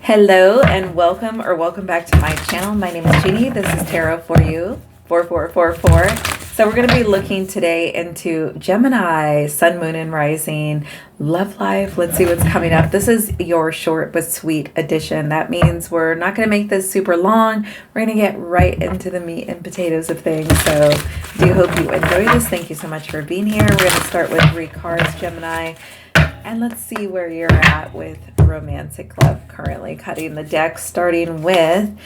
Hello and welcome back to my channel. My name is Jeannie. This is Tarot for You 4444. So we're going to be looking today into Gemini, Sun, Moon, and Rising, love life. Let's see what's coming up. This is your short but sweet edition. That means we're not going to make this super long. We're going to get right into the meat and potatoes of things. So do hope you enjoy this. Thank you so much for being here. We're going to start with 3 cards, Gemini. And let's see where you're at with romantic love currently. Cutting the deck, starting with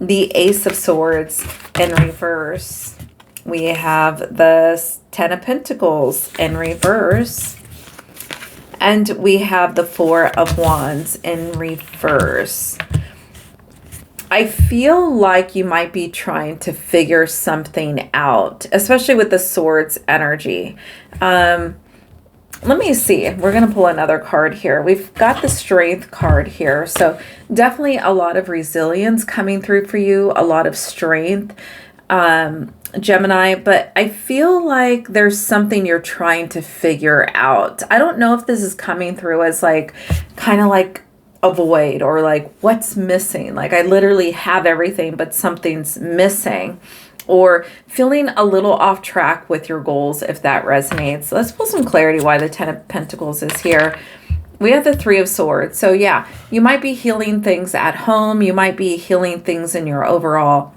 the Ace of Swords in reverse. We have the 10 of Pentacles in reverse. And we have the 4 of Wands in reverse. I feel like you might be trying to figure something out, especially with the Swords energy. Let me see. We're going to pull another card here. We've got the Strength card here. So definitely a lot of resilience coming through for you. A lot of strength, Gemini. But I feel like there's something you're trying to figure out. I don't know if this is coming through as like kind of like a void or like what's missing. Like I literally have everything, but something's missing. Or feeling a little off track with your goals, if that resonates. Let's pull some clarity why the 10 of Pentacles is here. We have the 3 of Swords. So yeah, you might be healing things at home. You might be healing things in your overall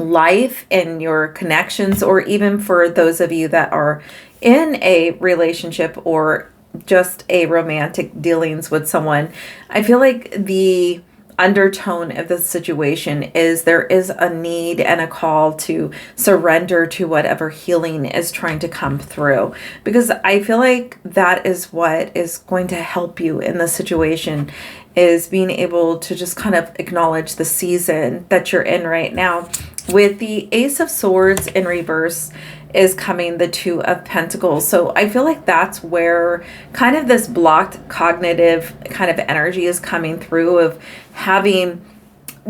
life, in your connections, or even for those of you that are in a relationship or just a romantic dealings with someone. I feel like the undertone of the situation is there is a need and a call to surrender to whatever healing is trying to come through, because I feel like that is what is going to help you in the situation, is being able to just kind of acknowledge the season that you're in right now. With the Ace of Swords in reverse is coming the 2 of Pentacles. So I feel like that's where kind of this blocked cognitive kind of energy is coming through, of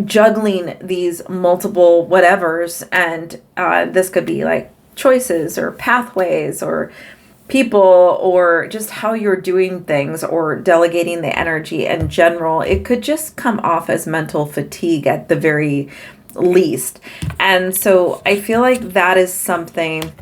juggling these multiple whatevers. And this could be like choices or pathways or people or just how you're doing things or delegating the energy in general. It could just come off as mental fatigue at the very least. And so I feel like that is something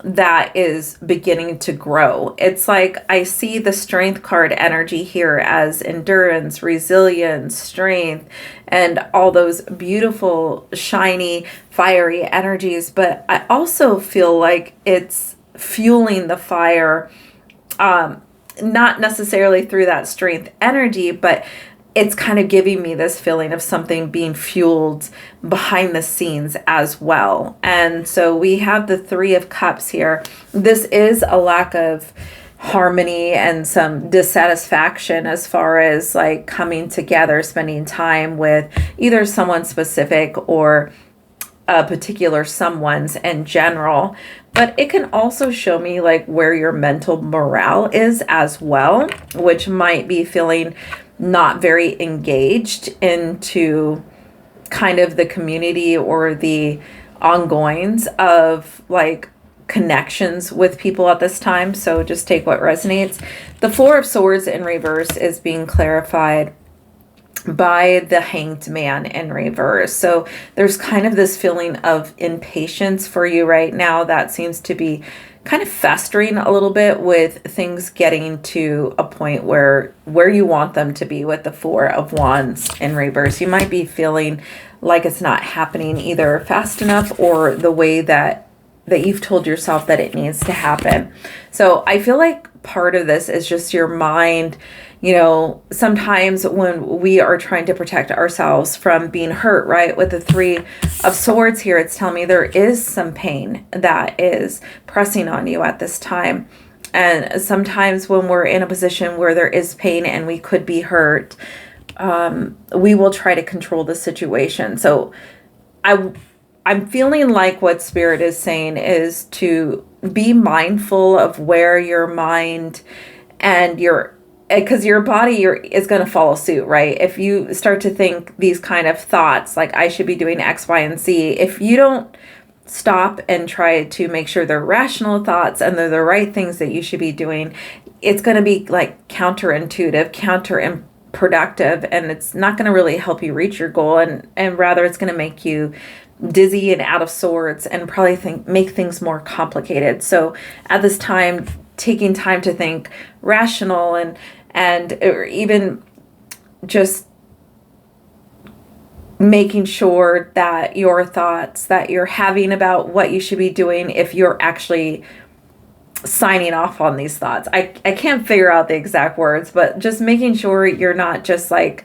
that is beginning to grow. It's like I see the Strength card energy here as endurance, resilience, strength, and all those beautiful, shiny, fiery energies. But I also feel like it's fueling the fire, not necessarily through that strength energy, but it's kind of giving me this feeling of something being fueled behind the scenes as well. And so we have the 3 of Cups here. This is a lack of harmony and some dissatisfaction as far as like coming together, spending time with either someone specific or a particular someone's in general. But it can also show me like where your mental morale is as well, which might be feeling not very engaged into kind of the community or the ongoings of like connections with people at this time. So just take what resonates. The 4 of Swords in reverse is being clarified by the Hanged Man in reverse. So there's kind of this feeling of impatience for you right now that seems to be kind of festering a little bit, with things getting to a point where you want them to be. With the 4 of Wands in reverse, you might be feeling like it's not happening either fast enough or the way that you've told yourself that it needs to happen. So I feel like part of this is just your mind. You know, sometimes when we are trying to protect ourselves from being hurt, right? With the 3 of Swords here, it's telling me there is some pain that is pressing on you at this time. And sometimes when we're in a position where there is pain and we could be hurt, we will try to control the situation. So I'm feeling like what Spirit is saying is to be mindful of where your mind and because your body is going to follow suit, right? If you start to think these kind of thoughts, like I should be doing X, Y, and Z, if you don't stop and try to make sure they're rational thoughts and they're the right things that you should be doing, it's going to be like counterintuitive, productive, and it's not going to really help you reach your goal, and rather it's going to make you dizzy and out of sorts and probably make things more complicated. So at this time, taking time to think rational and or even just making sure that your thoughts that you're having about what you should be doing, if you're actually signing off on these thoughts. I can't figure out the exact words, but just making sure you're not just like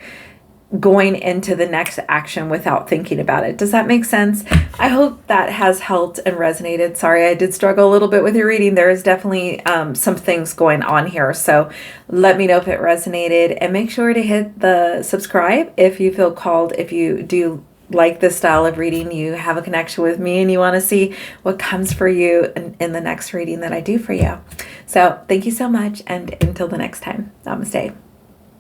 going into the next action without thinking about it. Does that make sense? I hope that has helped and resonated. Sorry, I did struggle a little bit with your reading. There is definitely some things going on here. So let me know if it resonated, and make sure to hit the subscribe if you feel called. If you do like this style of reading, you have a connection with me and you want to see what comes for you in the next reading that I do for you. So thank you so much. And until the next time, namaste.